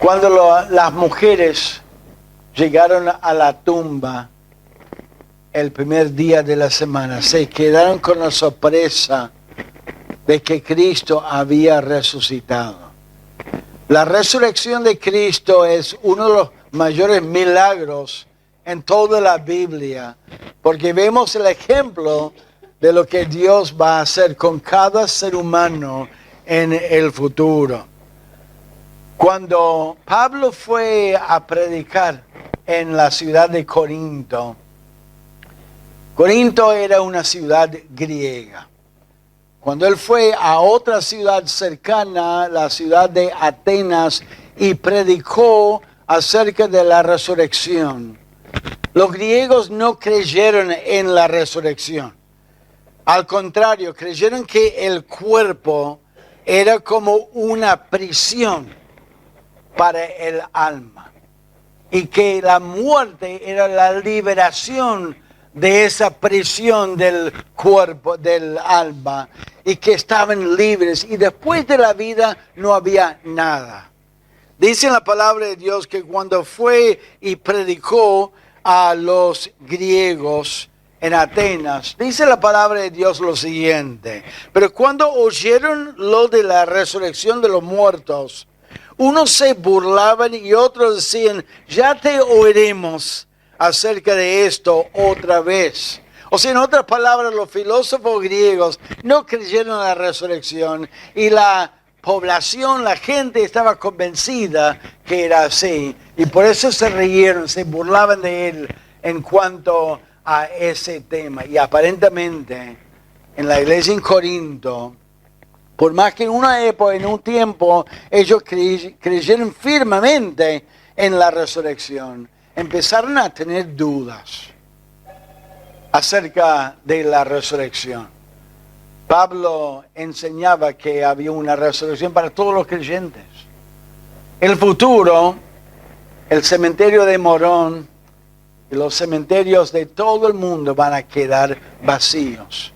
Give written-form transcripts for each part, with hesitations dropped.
Cuando las mujeres llegaron a la tumba el primer día de la semana, se quedaron con la sorpresa de que Cristo había resucitado. La resurrección de Cristo es uno de los mayores milagros en toda la Biblia, porque vemos el ejemplo de lo que Dios va a hacer con cada ser humano en el futuro. Cuando Pablo fue a predicar en la ciudad de Corinto, Corinto era una ciudad griega. Cuando él fue a otra ciudad cercana, la ciudad de Atenas, y predicó acerca de la resurrección, los griegos no creyeron en la resurrección. Al contrario, creyeron que el cuerpo era como una prisión para el alma y que la muerte era la liberación de esa prisión del cuerpo, del alma, y que estaban libres y después de la vida no había nada. Dice la palabra de Dios que cuando fue y predicó a los griegos en Atenas, dice la palabra de Dios lo siguiente: pero cuando oyeron lo de la resurrección de los muertos, unos se burlaban y otros decían, ya te oiremos acerca de esto otra vez. O sea, en otras palabras, los filósofos griegos no creyeron en la resurrección y la población, la gente estaba convencida que era así. Y por eso se rieron, se burlaban de él en cuanto a ese tema. Y aparentemente en la iglesia en Corinto, por más que en una época, en un tiempo, ellos creyeron firmemente en la resurrección, empezaron a tener dudas acerca de la resurrección. Pablo enseñaba que había una resurrección para todos los creyentes. En el futuro, el cementerio de Morón y los cementerios de todo el mundo van a quedar vacíos,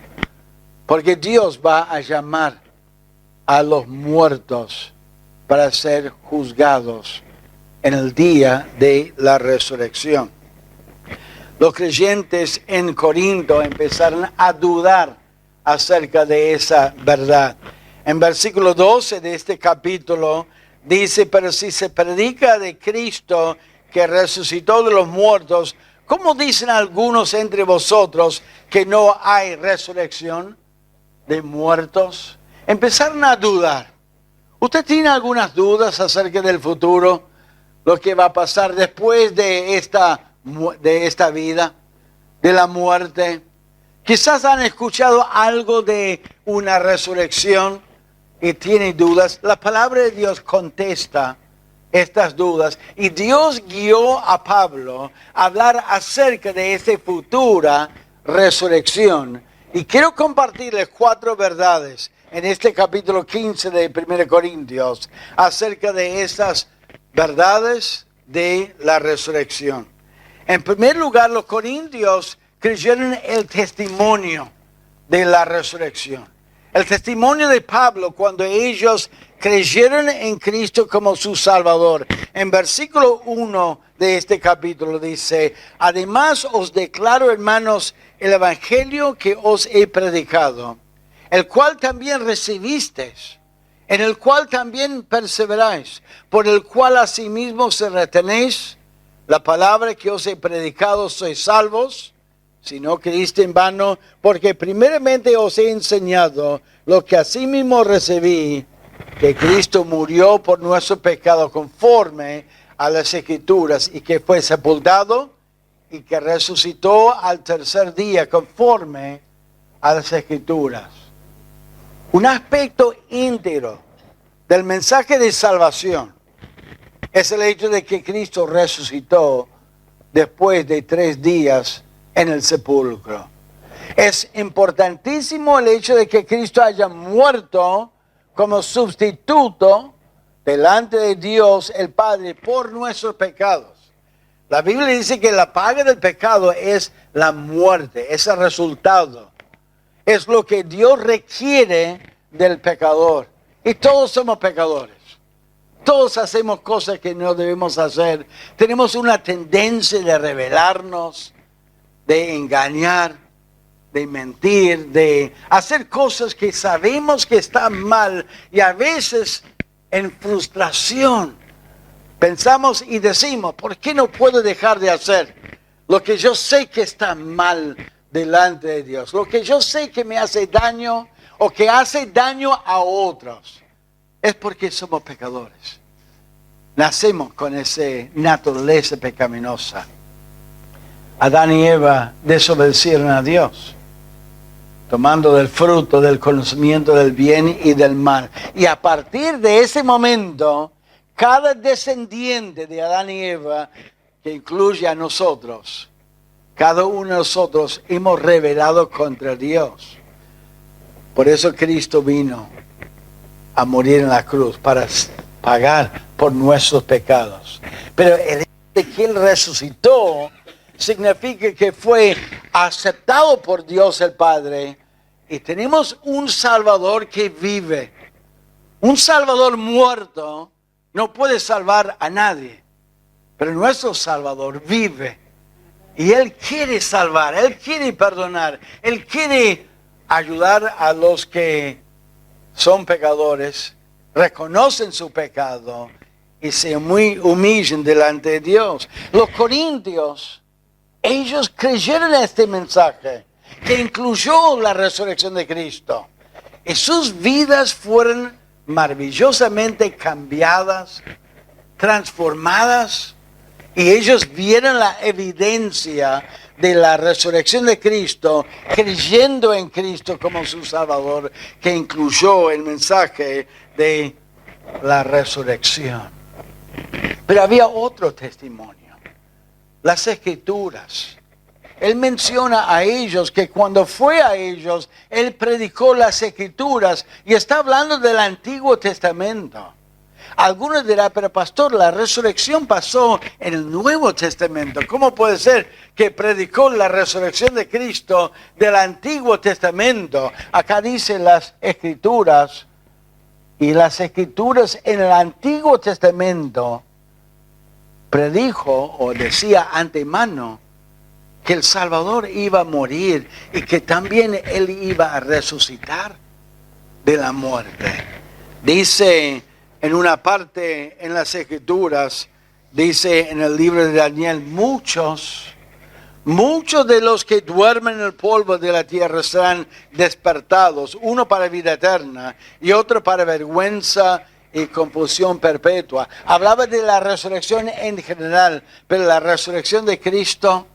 porque Dios va a llamar a los muertos para ser juzgados en el día de la resurrección. Los creyentes en Corinto empezaron a dudar acerca de esa verdad. En versículo 12 de este capítulo dice, pero si se predica de Cristo que resucitó de los muertos, ¿cómo dicen algunos entre vosotros que no hay resurrección de muertos? Empezaron a dudar. ¿Usted tiene algunas dudas acerca del futuro? Lo que va a pasar después de esta vida, de la muerte. Quizás han escuchado algo de una resurrección y tienen dudas. La palabra de Dios contesta estas dudas. Y Dios guió a Pablo a hablar acerca de esa futura resurrección. Y quiero compartirles 4 verdades en este capítulo 15 de 1 Corintios acerca de esas verdades de la resurrección. En primer lugar, los corintios creyeron el testimonio de la resurrección. El testimonio de Pablo cuando ellos creyeron en Cristo como su Salvador. En versículo 1 de este capítulo dice, además os declaro, hermanos, el evangelio que os he predicado, el cual también recibisteis, en el cual también perseveráis, por el cual asimismo se retenéis la palabra que os he predicado, sois salvos, si no creíste en vano, porque primeramente os he enseñado lo que asimismo recibí, que Cristo murió por nuestro pecado conforme a las Escrituras, y que fue sepultado, y que resucitó al tercer día conforme a las Escrituras. Un aspecto íntegro del mensaje de salvación es el hecho de que Cristo resucitó después de 3 días en el sepulcro. Es importantísimo el hecho de que Cristo haya muerto como sustituto delante de Dios el Padre por nuestros pecados. La Biblia dice que la paga del pecado es la muerte, es el resultado. Es lo que Dios requiere del pecador. Y todos somos pecadores. Todos hacemos cosas que no debemos hacer. Tenemos una tendencia de rebelarnos, de engañar, de mentir, de hacer cosas que sabemos que están mal y a veces en frustración pensamos y decimos, ¿por qué no puedo dejar de hacer lo que yo sé que está mal delante de Dios? Lo que yo sé que me hace daño o que hace daño a otros. Es porque somos pecadores. Nacemos con esa naturaleza pecaminosa. Adán y Eva desobedecieron a Dios, tomando del fruto del conocimiento del bien y del mal. Y a partir de ese momento, cada descendiente de Adán y Eva, que incluye a nosotros, cada uno de nosotros hemos rebelado contra Dios. Por eso Cristo vino a morir en la cruz, para pagar por nuestros pecados. Pero el hecho de que Él resucitó significa que fue aceptado por Dios el Padre y tenemos un Salvador que vive. Un Salvador muerto no puede salvar a nadie, pero nuestro Salvador vive y Él quiere salvar, Él quiere perdonar, Él quiere ayudar a los que son pecadores, reconocen su pecado y se humillan delante de Dios. Los corintios, ellos creyeron en este mensaje que incluyó la resurrección de Cristo. Y sus vidas fueron maravillosamente cambiadas, transformadas. Y ellos vieron la evidencia de la resurrección de Cristo, creyendo en Cristo como su Salvador, que incluyó el mensaje de la resurrección. Pero había otro testimonio, las Escrituras. Él menciona a ellos que cuando fue a ellos, Él predicó las Escrituras y está hablando del Antiguo Testamento. Algunos dirán, pero pastor, la resurrección pasó en el Nuevo Testamento. ¿Cómo puede ser que predicó la resurrección de Cristo del Antiguo Testamento? Acá dice las Escrituras, y las Escrituras en el Antiguo Testamento predijo o decía antemano que el Salvador iba a morir y que también Él iba a resucitar de la muerte. Dice en una parte en las Escrituras, dice en el libro de Daniel, muchos de los que duermen en el polvo de la tierra serán despertados, uno para vida eterna y otro para vergüenza y confusión perpetua. Hablaba de la resurrección en general, pero la resurrección de Cristo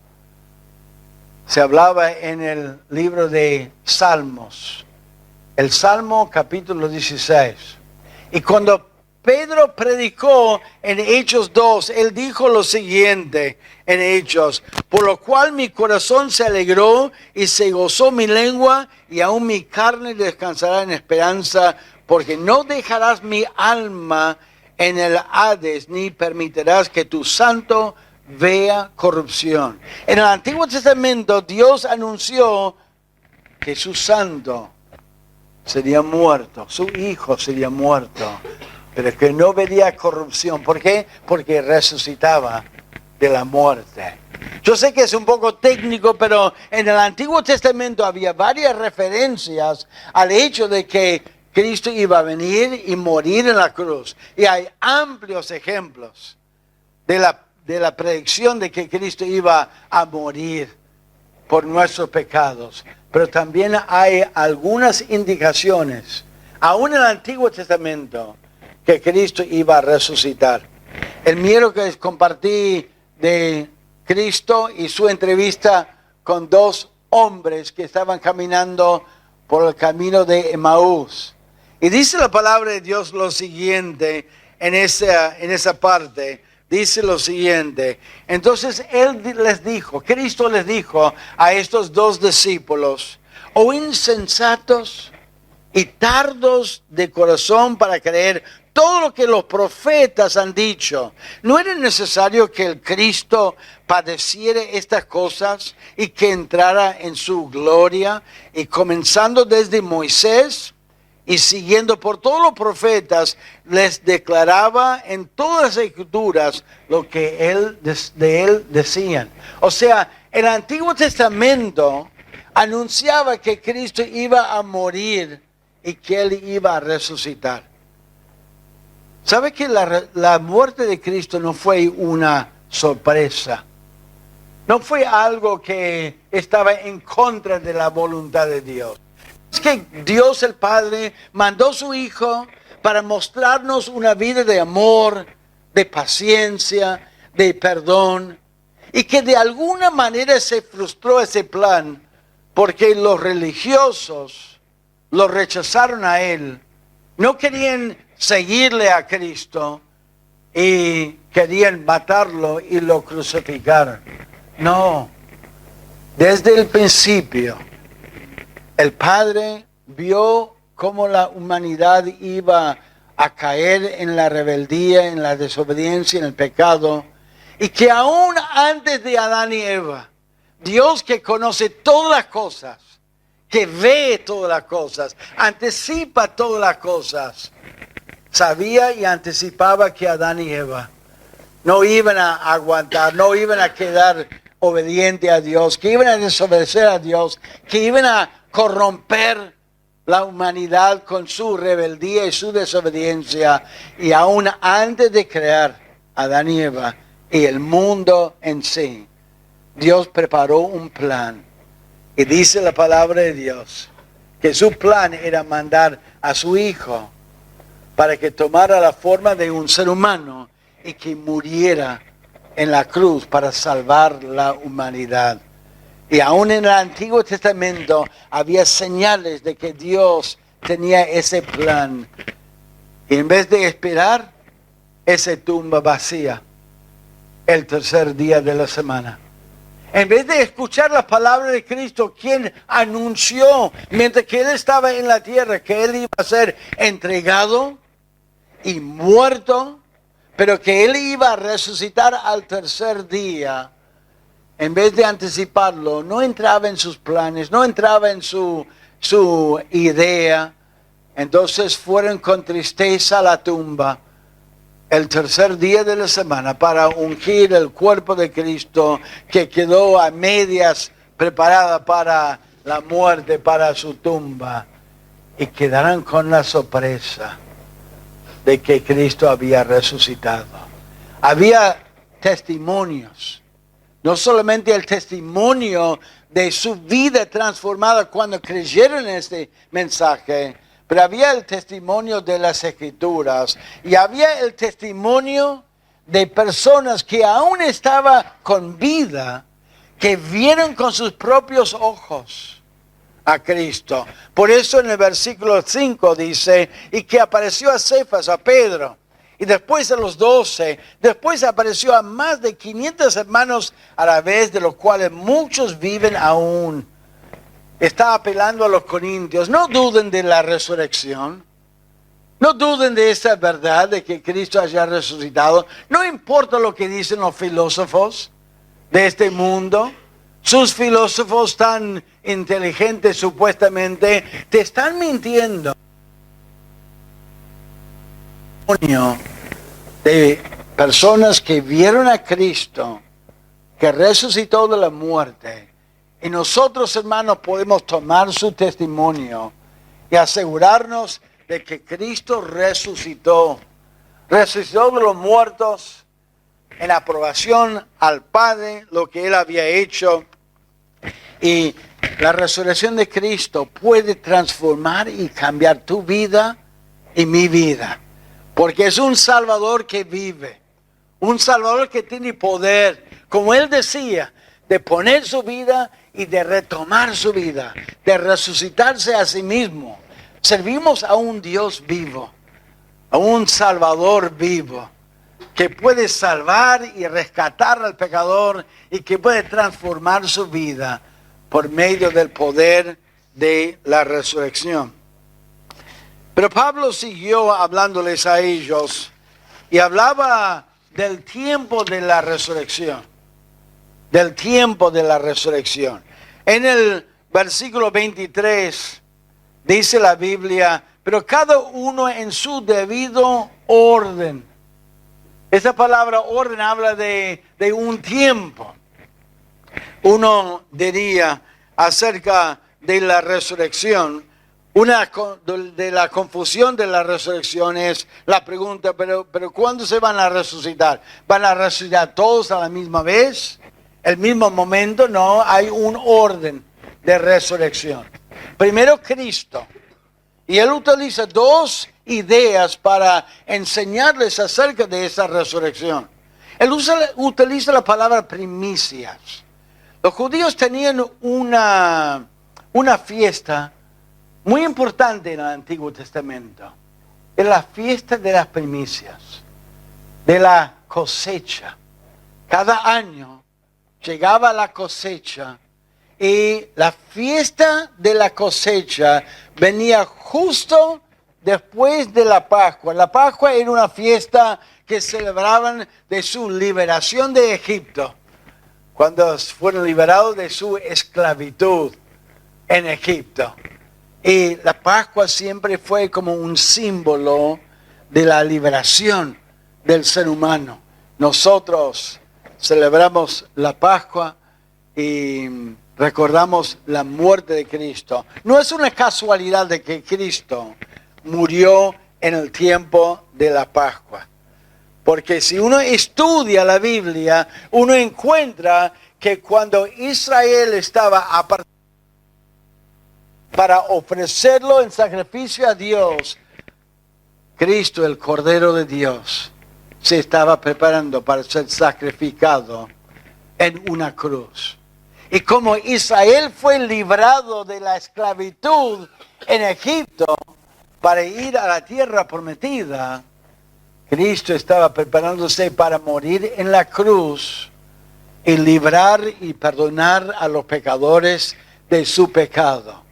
se hablaba en el libro de Salmos, el Salmo capítulo 16. Y cuando Pedro predicó en Hechos 2, él dijo lo siguiente en Hechos: por lo cual mi corazón se alegró y se gozó mi lengua, y aún mi carne descansará en esperanza, porque no dejarás mi alma en el Hades, ni permitirás que tu santo vea corrupción. En el Antiguo Testamento Dios anunció que su santo sería muerto, su hijo sería muerto, pero que no vería corrupción. ¿Por qué? Porque resucitaba de la muerte. Yo sé que es un poco técnico, pero en el Antiguo Testamento había varias referencias al hecho de que Cristo iba a venir y morir en la cruz. Y hay amplios ejemplos de la predicción de que Cristo iba a morir por nuestros pecados. Pero también hay algunas indicaciones, aún en el Antiguo Testamento, que Cristo iba a resucitar. El miércoles compartí de Cristo y su entrevista con dos hombres que estaban caminando por el camino de Emaús. Y dice la palabra de Dios lo siguiente en esa parte. Dice lo siguiente: entonces Cristo les dijo a estos dos discípulos: oh insensatos y tardos de corazón para creer todo lo que los profetas han dicho. ¿No era necesario que el Cristo padeciera estas cosas y que entrara en su gloria? Y comenzando desde Moisés y siguiendo por todos los profetas, les declaraba en todas las escrituras lo que de él decían. O sea, el Antiguo Testamento anunciaba que Cristo iba a morir y que Él iba a resucitar. ¿Sabe que la muerte de Cristo no fue una sorpresa? No fue algo que estaba en contra de la voluntad de Dios. Es que Dios el Padre mandó a su Hijo para mostrarnos una vida de amor, de paciencia, de perdón, y que de alguna manera se frustró ese plan porque los religiosos lo rechazaron a Él, no querían seguirle a Cristo y querían matarlo y lo crucificaron. No, desde el principio el Padre vio cómo la humanidad iba a caer en la rebeldía, en la desobediencia, en el pecado, y que aún antes de Adán y Eva, Dios, que conoce todas las cosas, que ve todas las cosas, anticipa todas las cosas, sabía y anticipaba que Adán y Eva no iban a aguantar, no iban a quedar obedientes a Dios, que iban a desobedecer a Dios, que iban a corromper la humanidad con su rebeldía y su desobediencia. Y aún antes de crear a Adán y Eva y el mundo en sí, Dios preparó un plan. Y dice la palabra de Dios que su plan era mandar a su Hijo para que tomara la forma de un ser humano y que muriera en la cruz para salvar la humanidad. Y aún en el Antiguo Testamento había señales de que Dios tenía ese plan. Y en vez de esperar esa tumba vacía el tercer día de la semana, en vez de escuchar la palabra de Cristo, quien anunció mientras que Él estaba en la tierra que Él iba a ser entregado y muerto, pero que Él iba a resucitar al tercer día, en vez de anticiparlo, no entraba en sus planes, no entraba en su idea. Entonces fueron con tristeza a la tumba el tercer día de la semana para ungir el cuerpo de Cristo, que quedó a medias preparada para la muerte, para su tumba, y quedaron con la sorpresa de que Cristo había resucitado. Había testimonios, no solamente el testimonio de su vida transformada cuando creyeron en este mensaje, pero había el testimonio de las Escrituras y había el testimonio de personas que aún estaban con vida, que vieron con sus propios ojos a Cristo. Por eso en el versículo 5 dice, y que apareció a Cefas, a Pedro, y después a los 12, después apareció a más de 500 hermanos a la vez, de los cuales muchos viven aún. Está apelando a los corintios, no duden de la resurrección, no duden de esta verdad de que Cristo haya resucitado, no importa lo que dicen los filósofos de este mundo. Sus filósofos tan inteligentes supuestamente te están mintiendo. De personas que vieron a Cristo, que resucitó de la muerte, y nosotros, hermanos, podemos tomar su testimonio y asegurarnos de que Cristo resucitó de los muertos en aprobación al Padre, lo que Él había hecho. Y la resurrección de Cristo puede transformar y cambiar tu vida y mi vida. Porque es un Salvador que vive. Un Salvador que tiene poder, como Él decía, de poner su vida y de retomar su vida. De resucitarse a sí mismo. Servimos a un Dios vivo. A un Salvador vivo. Que puede salvar y rescatar al pecador y que puede transformar su vida por medio del poder de la resurrección. Pero Pablo siguió hablándoles a ellos y hablaba del tiempo de la resurrección. Del tiempo de la resurrección. En el versículo 23 dice la Biblia, pero cada uno en su debido orden. Esa palabra orden habla de un tiempo. Uno diría acerca de la resurrección, una de la confusión de la resurrección es la pregunta, pero ¿cuándo se van a resucitar? ¿Van a resucitar todos a la misma vez? ¿El mismo momento? No, hay un orden de resurrección. Primero Cristo. Y Él utiliza dos ideas para enseñarles acerca de esa resurrección. Él utiliza la palabra primicias. Los judíos tenían una fiesta muy importante en el Antiguo Testamento. Es la fiesta de las primicias, de la cosecha. Cada año llegaba la cosecha y la fiesta de la cosecha venía justo después de la Pascua. La Pascua era una fiesta que celebraban de su liberación de Egipto, cuando fueron liberados de su esclavitud en Egipto. Y la Pascua siempre fue como un símbolo de la liberación del ser humano. Nosotros celebramos la Pascua y recordamos la muerte de Cristo. No es una casualidad de que Cristo murió en el tiempo de la Pascua. Porque si uno estudia la Biblia, uno encuentra que cuando Israel estaba apartado para ofrecerlo en sacrificio a Dios, Cristo, el Cordero de Dios, se estaba preparando para ser sacrificado en una cruz. Y como Israel fue librado de la esclavitud en Egipto para ir a la tierra prometida, Cristo estaba preparándose para morir en la cruz y librar y perdonar a los pecadores de su pecado.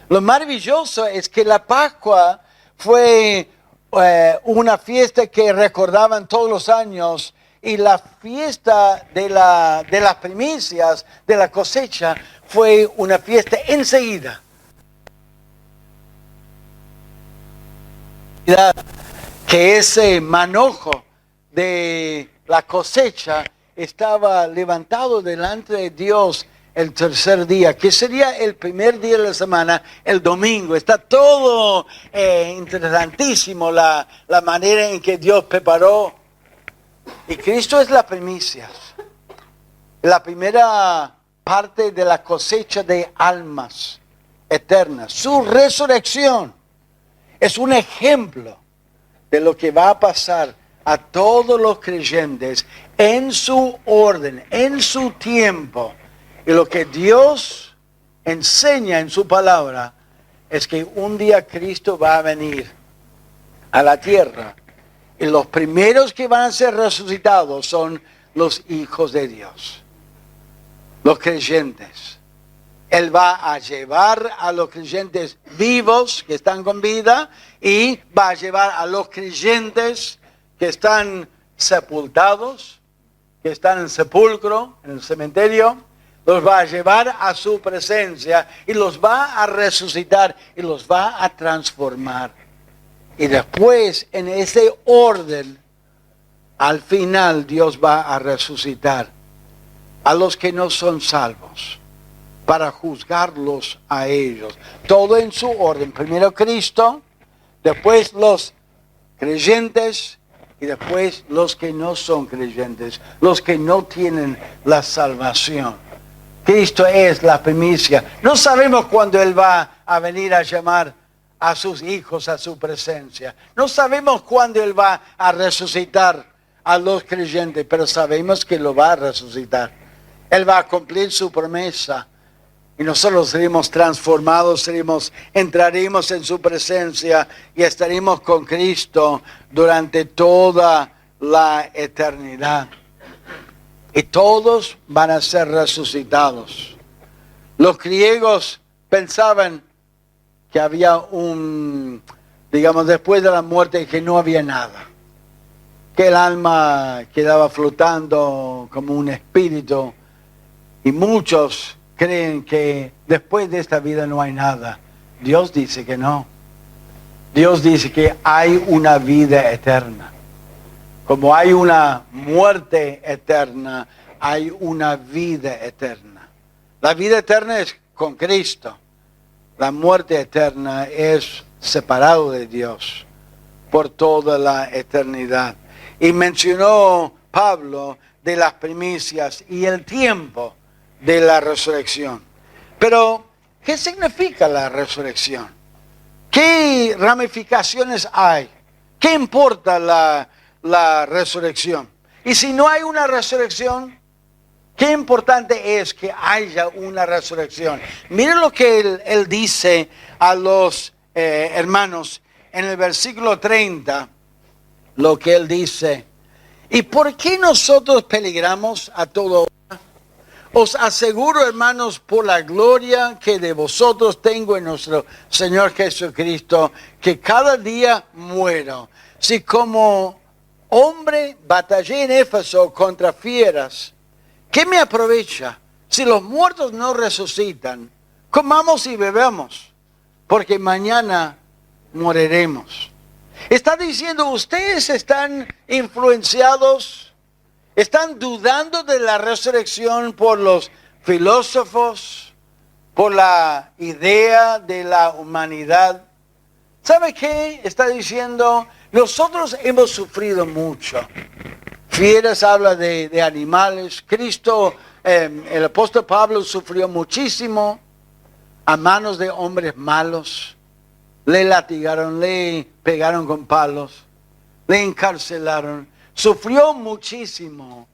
Lo maravilloso es que la Pascua fue una fiesta que recordaban todos los años, y la fiesta de las primicias, de la cosecha, fue una fiesta enseguida. Que ese manojo de la cosecha estaba levantado delante de Dios el tercer día, que sería el primer día de la semana, el domingo. Está todo interesantísimo la manera en que Dios preparó. Y Cristo es la primicia, la primera parte de la cosecha de almas eternas. Su resurrección es un ejemplo de lo que va a pasar a todos los creyentes en su orden, en su tiempo. Y lo que Dios enseña en su palabra es que un día Cristo va a venir a la tierra y los primeros que van a ser resucitados son los hijos de Dios, los creyentes. Él va a llevar a los creyentes vivos que están con vida y va a llevar a los creyentes que están sepultados, que están en sepulcro, en el cementerio. Los va a llevar a su presencia y los va a resucitar y los va a transformar. Y después, en ese orden, al final Dios va a resucitar a los que no son salvos, para juzgarlos a ellos. Todo en su orden. Primero Cristo, después los creyentes y después los que no son creyentes, los que no tienen la salvación. Cristo es la primicia. No sabemos cuándo Él va a venir a llamar a sus hijos a su presencia. No sabemos cuándo Él va a resucitar a los creyentes, pero sabemos que lo va a resucitar. Él va a cumplir su promesa y nosotros seremos transformados, entraremos en su presencia y estaremos con Cristo durante toda la eternidad. Y todos van a ser resucitados. Los griegos pensaban que había después de la muerte, que no había nada. Que el alma quedaba flotando como un espíritu. Y muchos creen que después de esta vida no hay nada. Dios dice que no. Dios dice que hay una vida eterna. Como hay una muerte eterna, hay una vida eterna. La vida eterna es con Cristo. La muerte eterna es separado de Dios por toda la eternidad. Y mencionó Pablo de las primicias y el tiempo de la resurrección. Pero, ¿qué significa la resurrección? ¿Qué ramificaciones hay? ¿Qué importa la resurrección? Y si no hay una resurrección, qué importante es que haya una resurrección. Miren lo que él dice a los hermanos en el versículo 30, lo que él dice. ¿Y por qué nosotros peligramos a todo hora? Os aseguro, hermanos, por la gloria que de vosotros tengo en nuestro Señor Jesucristo, que cada día muero. Si como hombre batallé en Éfeso contra fieras, ¿qué me aprovecha? Si los muertos no resucitan, comamos y bebamos, porque mañana moriremos. Está diciendo, ustedes están influenciados, están dudando de la resurrección por los filósofos, por la idea de la humanidad. ¿Sabe qué? Está diciendo, nosotros hemos sufrido mucho. Fieras habla de animales. Cristo, el apóstol Pablo sufrió muchísimo a manos de hombres malos. Le latigaron, le pegaron con palos, le encarcelaron. Sufrió muchísimo.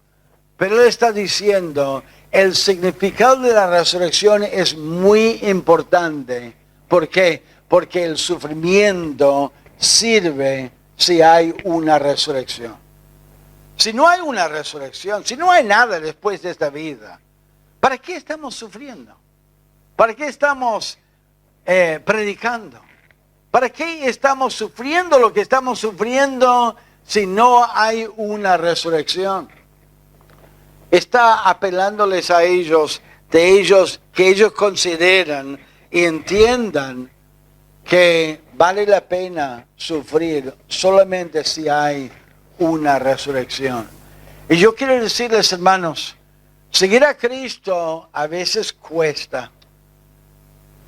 Pero él está diciendo, el significado de la resurrección es muy importante. ¿Por qué? Porque el sufrimiento sirve si hay una resurrección. Si no hay una resurrección, si no hay nada después de esta vida, ¿para qué estamos sufriendo? ¿Para qué estamos predicando? ¿Para qué estamos sufriendo lo que estamos sufriendo si no hay una resurrección? Está apelándoles a ellos, que ellos consideran y entiendan que vale la pena sufrir solamente si hay una resurrección. Y yo quiero decirles, hermanos, seguir a Cristo a veces cuesta.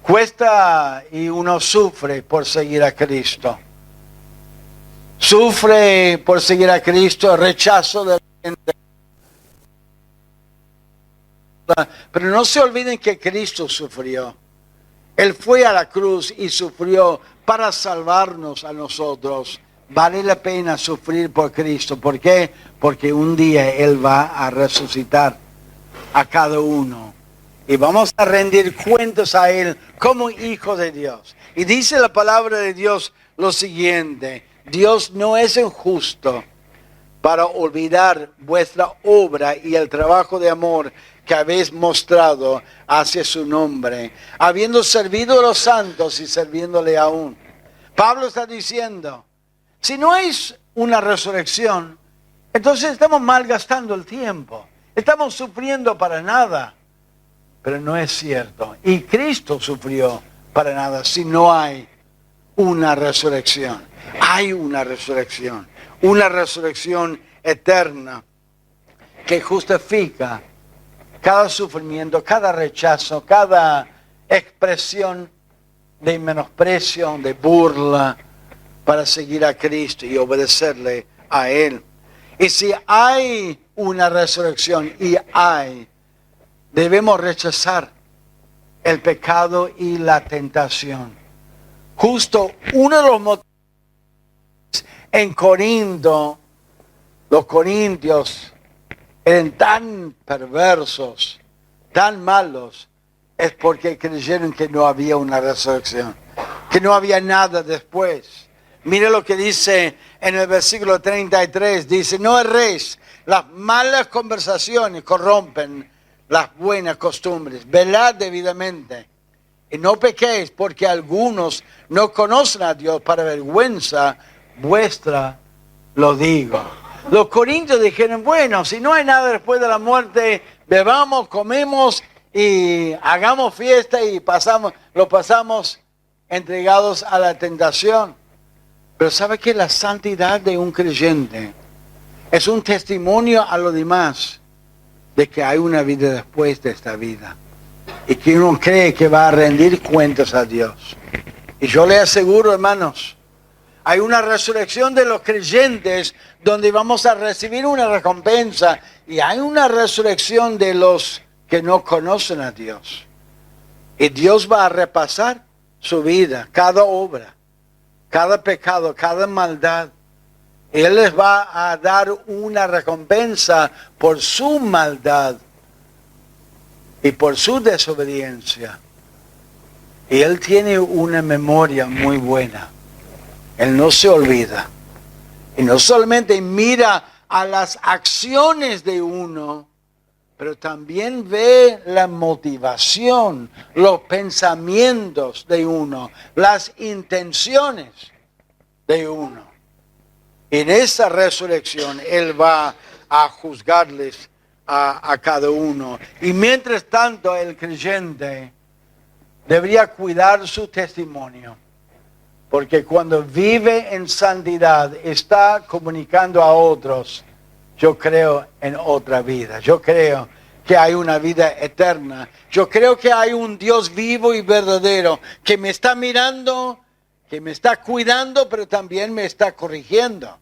Cuesta y uno sufre por seguir a Cristo. Sufre por seguir a Cristo, rechazo de la gente. Pero no se olviden que Cristo sufrió. Él fue a la cruz y sufrió para salvarnos a nosotros. Vale la pena sufrir por Cristo. ¿Por qué? Porque un día Él va a resucitar a cada uno. Y vamos a rendir cuentas a Él como hijo de Dios. Y dice la palabra de Dios lo siguiente. Dios no es injusto para olvidar vuestra obra y el trabajo de amor que habéis mostrado hacia su nombre, habiendo servido a los santos y sirviéndole aún. Pablo está diciendo, si no hay una resurrección, entonces estamos malgastando el tiempo. Estamos sufriendo para nada. Pero no es cierto. Y Cristo sufrió para nada si no hay una resurrección. Hay una resurrección eterna que justifica cada sufrimiento, cada rechazo, cada expresión de menosprecio, de burla, para seguir a Cristo y obedecerle a Él. Y si hay una resurrección, debemos rechazar el pecado y la tentación. Justo uno de los motivos en Corinto, los corintios eran tan perversos, tan malos, es porque creyeron que no había una resurrección, que no había nada después. Mire lo que dice en el versículo 33, dice, no erréis, las malas conversaciones corrompen las buenas costumbres, velad debidamente y no pequéis, porque algunos no conocen a Dios, para vergüenza vuestra lo digo. Los corintios dijeron, bueno, si no hay nada después de la muerte, bebamos, comemos y hagamos fiesta y lo pasamos entregados a la tentación. Pero ¿sabe que la santidad de un creyente es un testimonio a los demás de que hay una vida después de esta vida? Y que uno cree que va a rendir cuentas a Dios. Y yo le aseguro, hermanos, hay una resurrección de los creyentes donde vamos a recibir una recompensa. Y hay una resurrección de los que no conocen a Dios. Y Dios va a repasar su vida, cada obra, cada pecado, cada maldad. Él les va a dar una recompensa por su maldad y por su desobediencia. Y Él tiene una memoria muy buena. Él no se olvida. Y no solamente mira a las acciones de uno, pero también ve la motivación, los pensamientos de uno, las intenciones de uno. En esa resurrección Él va a juzgarles a cada uno. Y mientras tanto el creyente debería cuidar su testimonio. Porque cuando vive en santidad, está comunicando a otros, yo creo en otra vida. Yo creo que hay una vida eterna. Yo creo que hay un Dios vivo y verdadero que me está mirando, que me está cuidando, pero también me está corrigiendo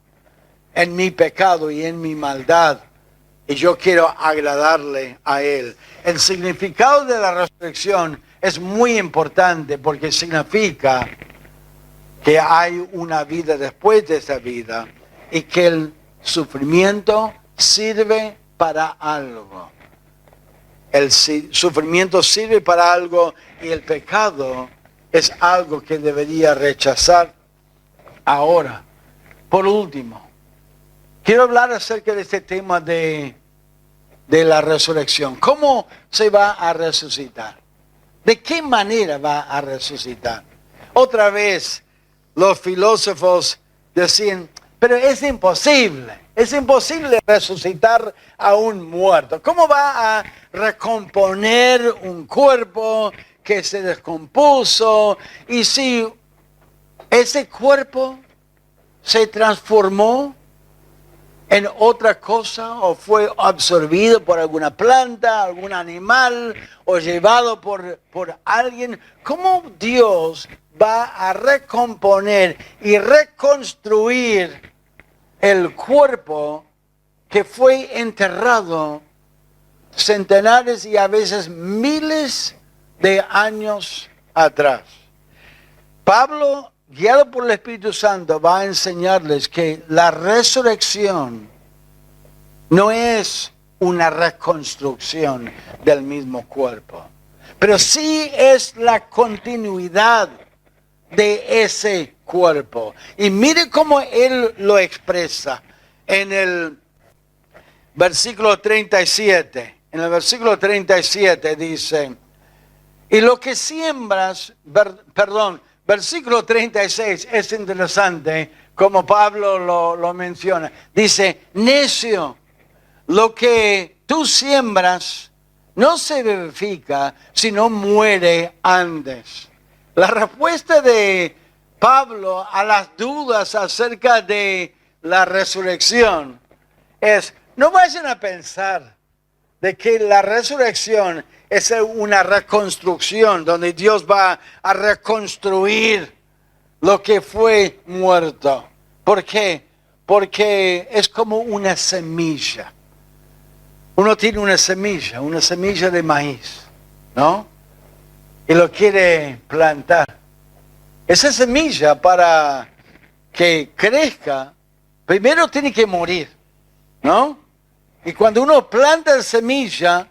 en mi pecado y en mi maldad. Y yo quiero agradarle a Él. El significado de la resurrección es muy importante porque significa que hay una vida después de esa vida y que el sufrimiento sirve para algo. El sufrimiento sirve para algo y el pecado es algo que debería rechazar. Ahora, por último, quiero hablar acerca de este tema de la resurrección. ¿Cómo se va a resucitar? ¿De qué manera va a resucitar? Otra vez, los filósofos decían, pero es imposible resucitar a un muerto. ¿Cómo va a recomponer un cuerpo que se descompuso? Y si ese cuerpo se transformó en otra cosa o fue absorbido por alguna planta, algún animal o llevado por alguien, ¿cómo Dios va a recomponer y reconstruir el cuerpo que fue enterrado centenares y a veces miles de años atrás? Pablo, guiado por el Espíritu Santo, va a enseñarles que la resurrección no es una reconstrucción del mismo cuerpo, pero sí es la continuidad de ese cuerpo. Y mire cómo él lo expresa en el versículo 37. En el versículo 37 dice, y lo que siembras, versículo 36 es interesante, como Pablo lo menciona. Dice, necio, lo que tú siembras no se vivifica, sino muere antes. La respuesta de Pablo a las dudas acerca de la resurrección es, no vayan a pensar de que la resurrección es una reconstrucción donde Dios va a reconstruir lo que fue muerto. ¿Por qué? Porque es como una semilla. Uno tiene una semilla de maíz, ¿no? Y lo quiere plantar. Esa semilla, para que crezca, primero tiene que morir, ¿no? Y cuando uno planta la semilla,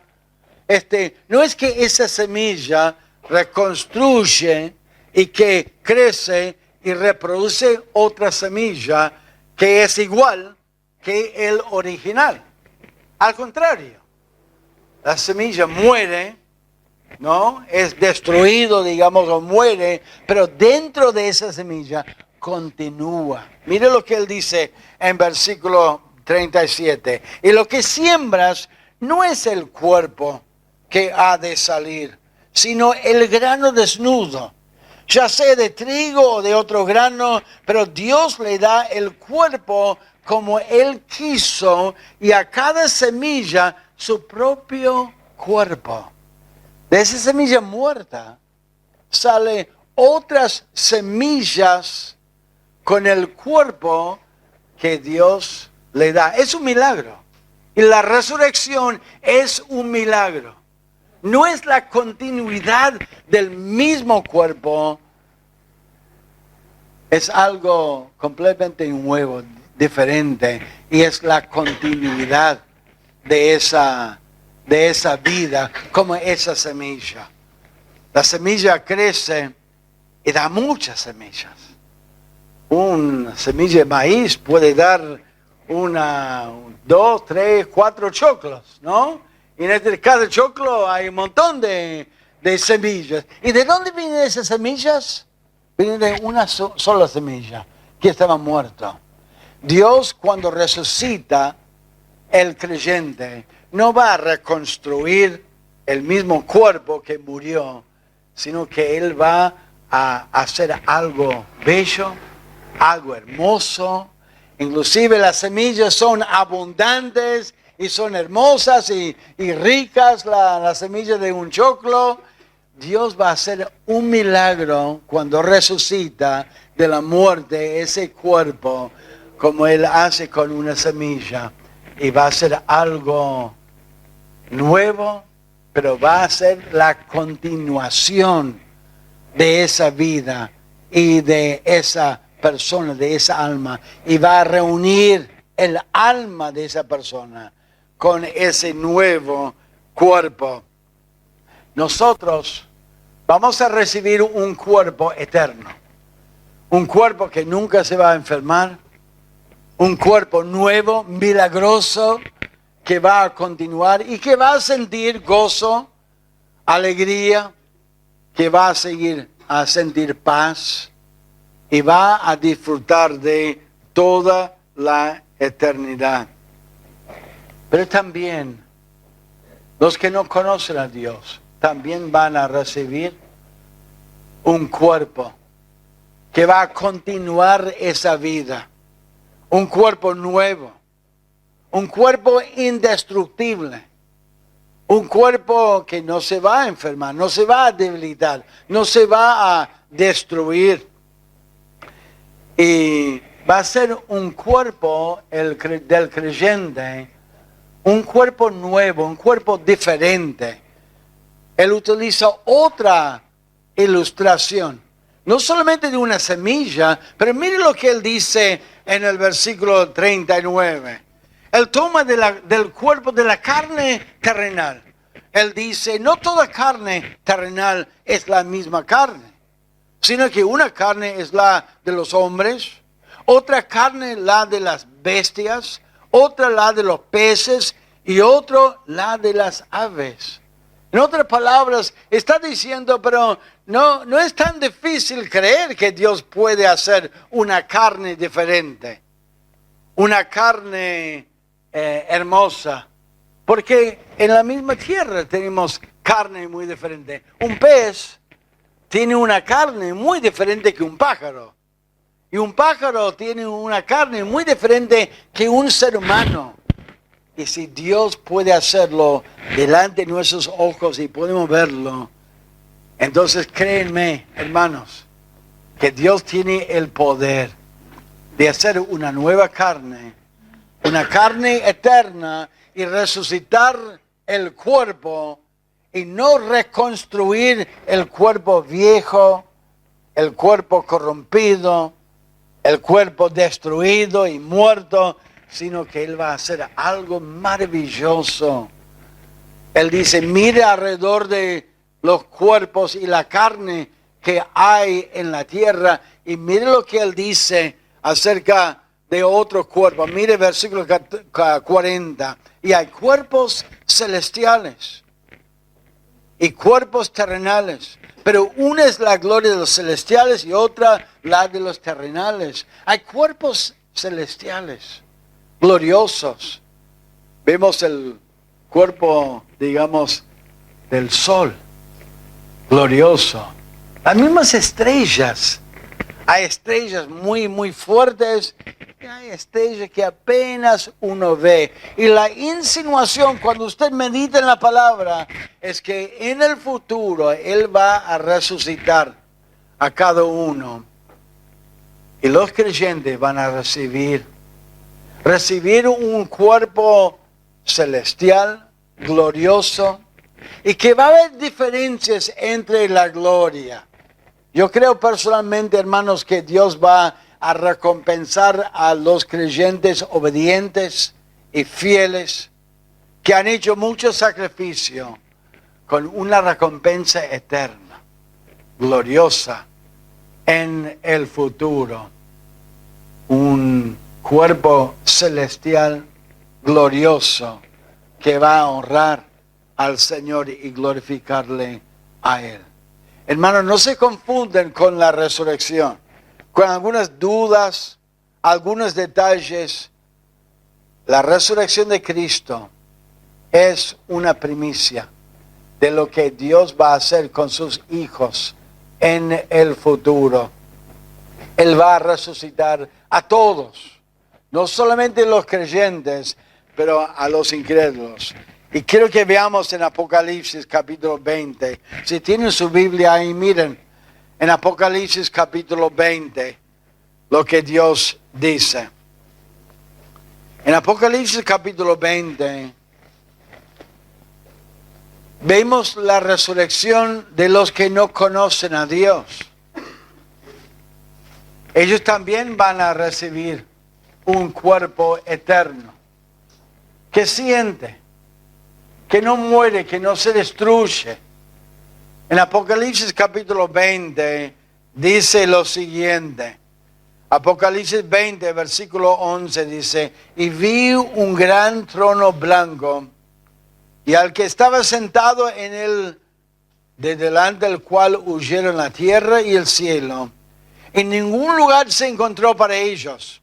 no es que esa semilla reconstruye y que crece y reproduce otra semilla que es igual que el original. Al contrario, la semilla muere, ¿no? Es destruido, digamos, o muere, pero dentro de esa semilla continúa. Mire lo que él dice en versículo 37. Y lo que siembras no es el cuerpo que ha de salir, sino el grano desnudo. ya sea de trigo o de otro grano, pero Dios le da el cuerpo como Él quiso y a cada semilla su propio cuerpo. De esa semilla muerta sale otras semillas con el cuerpo que Dios le da. Es un milagro. Y la resurrección es un milagro. No es la continuidad del mismo cuerpo. Es algo completamente nuevo, diferente. Y es la continuidad de esa vida, como esa semilla. La semilla crece y da muchas semillas. Una semilla de maíz puede dar 1, 2, 3, 4 choclos, ¿no? Y en cada choclo hay un montón de semillas. ¿Y de dónde vienen esas semillas? Vienen de una sola semilla, que estaba muerto. Dios, cuando resucita el creyente, no va a reconstruir el mismo cuerpo que murió, sino que Él va a hacer algo bello, algo hermoso. Inclusive las semillas son abundantes y son hermosas y ricas, la semilla de un choclo. Dios va a hacer un milagro cuando resucita de la muerte ese cuerpo, como Él hace con una semilla. Y va a ser algo nuevo, pero va a ser la continuación de esa vida y de esa persona, de esa alma. Y va a reunir el alma de esa persona con ese nuevo cuerpo. Nosotros vamos a recibir un cuerpo eterno. Un cuerpo que nunca se va a enfermar. Un cuerpo nuevo, milagroso, que va a continuar y que va a sentir gozo, alegría, que va a seguir a sentir paz y va a disfrutar de toda la eternidad. Pero también los que no conocen a Dios también van a recibir un cuerpo que va a continuar esa vida. Un cuerpo nuevo, un cuerpo indestructible, un cuerpo que no se va a enfermar, no se va a debilitar, no se va a destruir. Y va a ser un cuerpo del creyente, un cuerpo nuevo, un cuerpo diferente. Él utiliza otra ilustración, no solamente de una semilla, pero mire lo que él dice en el versículo 39. Él toma del cuerpo de la carne terrenal. Él dice, no toda carne terrenal es la misma carne, sino que una carne es la de los hombres, otra carne la de las bestias, otra la de los peces y otro la de las aves. En otras palabras, está diciendo, pero no es tan difícil creer que Dios puede hacer una carne diferente, una carne hermosa, porque en la misma tierra tenemos carne muy diferente. Un pez tiene una carne muy diferente que un pájaro, y un pájaro tiene una carne muy diferente que un ser humano. Y si Dios puede hacerlo delante de nuestros ojos y podemos verlo, entonces créanme, hermanos, que Dios tiene el poder de hacer una nueva carne, una carne eterna y resucitar el cuerpo y no reconstruir el cuerpo viejo, el cuerpo corrompido, el cuerpo destruido y muerto, sino que Él va a hacer algo maravilloso. Él dice, mire alrededor de los cuerpos y la carne que hay en la tierra y mire lo que Él dice acerca de otros cuerpos. Mire versículo 40. Y hay cuerpos celestiales y cuerpos terrenales. Pero una es la gloria de los celestiales y otra la de los terrenales. Hay cuerpos celestiales gloriosos. Vemos el cuerpo, digamos, del sol, glorioso, Las mismas estrellas. Hay estrellas muy, muy fuertes y hay estrellas que apenas uno ve. Y la insinuación, cuando usted medita en la palabra, es que en el futuro Él va a resucitar a cada uno. Y los creyentes van a recibir un cuerpo celestial, glorioso, y que va a haber diferencias entre la gloria. Yo creo personalmente, hermanos, que Dios va a recompensar a los creyentes obedientes y fieles que han hecho mucho sacrificio con una recompensa eterna, gloriosa en el futuro. Un cuerpo celestial glorioso que va a honrar al Señor y glorificarle a Él. Hermanos, no se confunden con la resurrección, con algunas dudas, algunos detalles. La resurrección de Cristo es una primicia de lo que Dios va a hacer con sus hijos en el futuro. Él va a resucitar a todos, no solamente los creyentes, pero a los incrédulos. Y quiero que veamos en Apocalipsis capítulo 20. Si tienen su Biblia ahí, miren, en Apocalipsis capítulo 20, lo que Dios dice. En Apocalipsis capítulo 20, vemos la resurrección de los que no conocen a Dios. Ellos también van a recibir un cuerpo eterno. ¿Qué siente? Que no muere, que no se destruye. En Apocalipsis capítulo 20 dice lo siguiente. Apocalipsis 20, versículo 11 dice, y vi un gran trono blanco, y al que estaba sentado en él, de delante del cual huyeron la tierra y el cielo. En ningún lugar se encontró para ellos.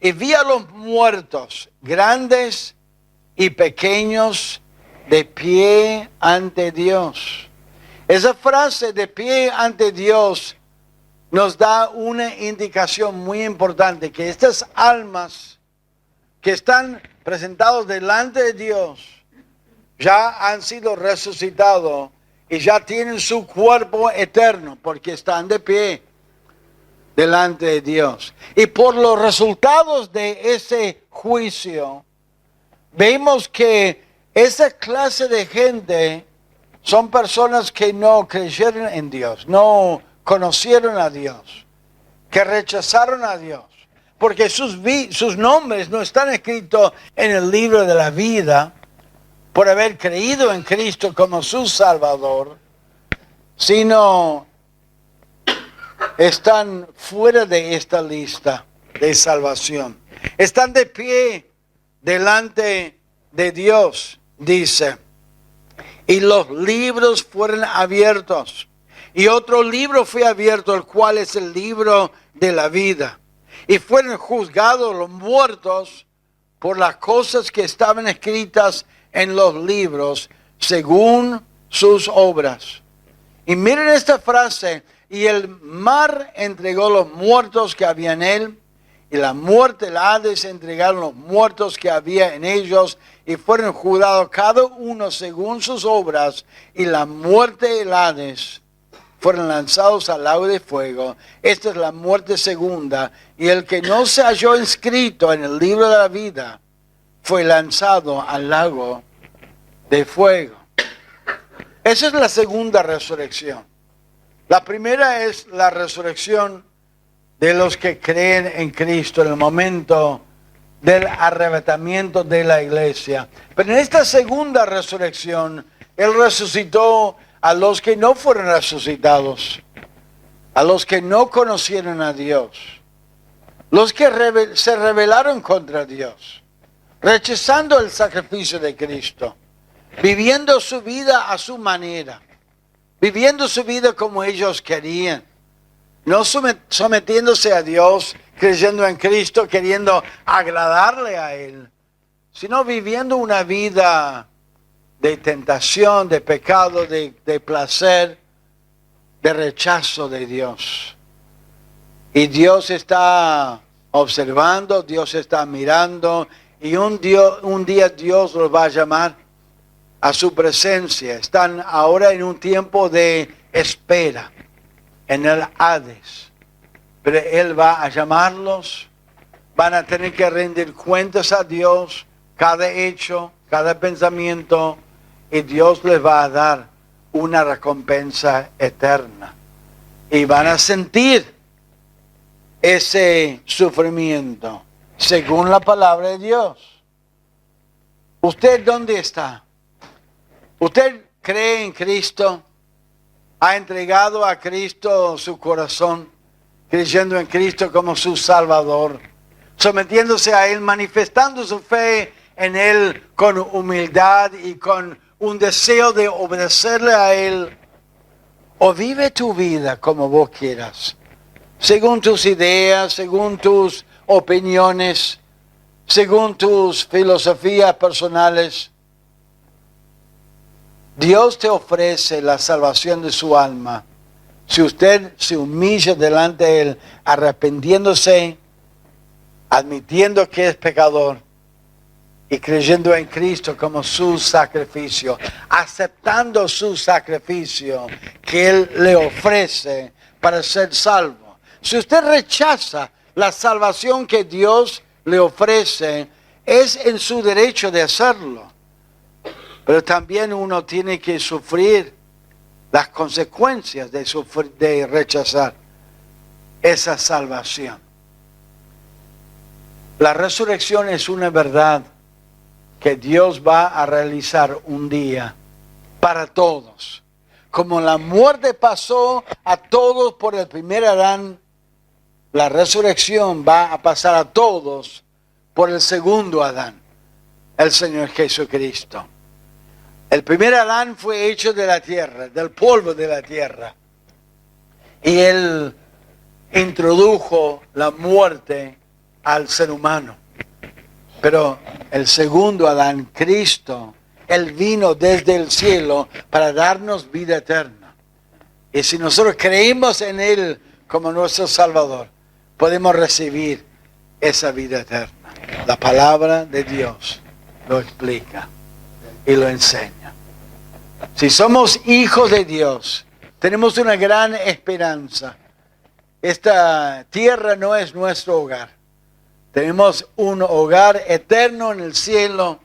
Y vi a los muertos, grandes y pequeños, de pie ante Dios. Esa frase de pie ante Dios nos da una indicación muy importante, que estas almas que están presentados delante de Dios ya han sido resucitados y ya tienen su cuerpo eterno porque están de pie delante de Dios. Y por los resultados de ese juicio, vemos que esa clase de gente son personas que no creyeron en Dios, no conocieron a Dios, que rechazaron a Dios, porque sus nombres no están escritos en el libro de la vida por haber creído en Cristo como su Salvador, sino están fuera de esta lista de salvación. Están de pie delante de Dios, dice, y los libros fueron abiertos. Y otro libro fue abierto, el cual es el libro de la vida. Y fueron juzgados los muertos por las cosas que estaban escritas en los libros, según sus obras. Y miren esta frase, y el mar entregó los muertos que había en él, y la muerte, el Hades, entregaron los muertos que había en ellos, y fueron juzgados cada uno según sus obras, y la muerte y el Hades fueron lanzados al lago de fuego. Esta es la muerte segunda, y el que no se halló inscrito en el libro de la vida fue lanzado al lago de fuego. Esa es la segunda resurrección. La primera es la resurrección de los que creen en Cristo en el momento del arrebatamiento de la iglesia. Pero en esta segunda resurrección, Él resucitó a los que no fueron resucitados, a los que no conocieron a Dios, los que se rebelaron contra Dios, rechazando el sacrificio de Cristo, viviendo su vida a su manera, viviendo su vida como ellos querían, no sometiéndose a Dios, creyendo en Cristo, queriendo agradarle a Él, sino viviendo una vida de tentación, de pecado, de placer, de rechazo de Dios. Y Dios está observando, Dios está mirando, y un día Dios los va a llamar a su presencia. Están ahora en un tiempo de espera, en el Hades. Pero Él va a llamarlos, van a tener que rendir cuentas a Dios, cada hecho, cada pensamiento, y Dios les va a dar una recompensa eterna. Y van a sentir ese sufrimiento, según la palabra de Dios. ¿Usted dónde está? ¿Usted cree en Cristo? ¿Ha entregado a Cristo su corazón, creyendo en Cristo como su Salvador, sometiéndose a Él, manifestando su fe en Él con humildad y con un deseo de obedecerle a Él? ¿O vive tu vida como vos quieras, según tus ideas, según tus opiniones, según tus filosofías personales? Dios te ofrece la salvación de su alma si usted se humilla delante de Él, arrepintiéndose, admitiendo que es pecador y creyendo en Cristo como su sacrificio, aceptando su sacrificio que Él le ofrece para ser salvo. Si usted rechaza la salvación que Dios le ofrece, es en su derecho de hacerlo. Pero también uno tiene que sufrir las consecuencias de rechazar esa salvación. La resurrección es una verdad que Dios va a realizar un día para todos. Como la muerte pasó a todos por el primer Adán, la resurrección va a pasar a todos por el segundo Adán, el Señor Jesucristo. El primer Adán fue hecho de la tierra, del polvo de la tierra. Y Él introdujo la muerte al ser humano. Pero el segundo Adán, Cristo, Él vino desde el cielo para darnos vida eterna. Y si nosotros creemos en Él como nuestro Salvador, podemos recibir esa vida eterna. La palabra de Dios lo explica y lo enseña. Si somos hijos de Dios, tenemos una gran esperanza. Esta tierra no es nuestro hogar. Tenemos un hogar eterno en el cielo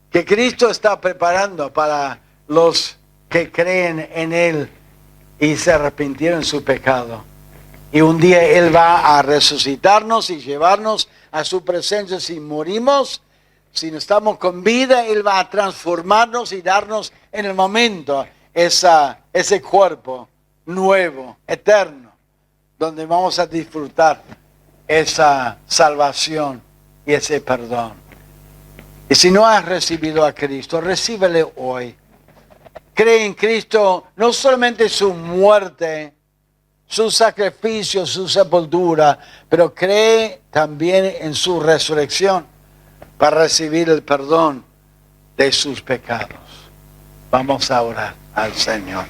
que Cristo está preparando para los que creen en Él y se arrepintieron de su pecado. Y un día Él va a resucitarnos y llevarnos a su presencia. Si morimos, si no estamos con vida, Él va a transformarnos y darnos en el momento ese cuerpo nuevo, eterno, donde vamos a disfrutar esa salvación y ese perdón. Y si no has recibido a Cristo, recíbele hoy. Cree en Cristo, no solamente su muerte, su sacrificio, su sepultura, pero cree también en su resurrección para recibir el perdón de sus pecados. Vamos a orar al Señor.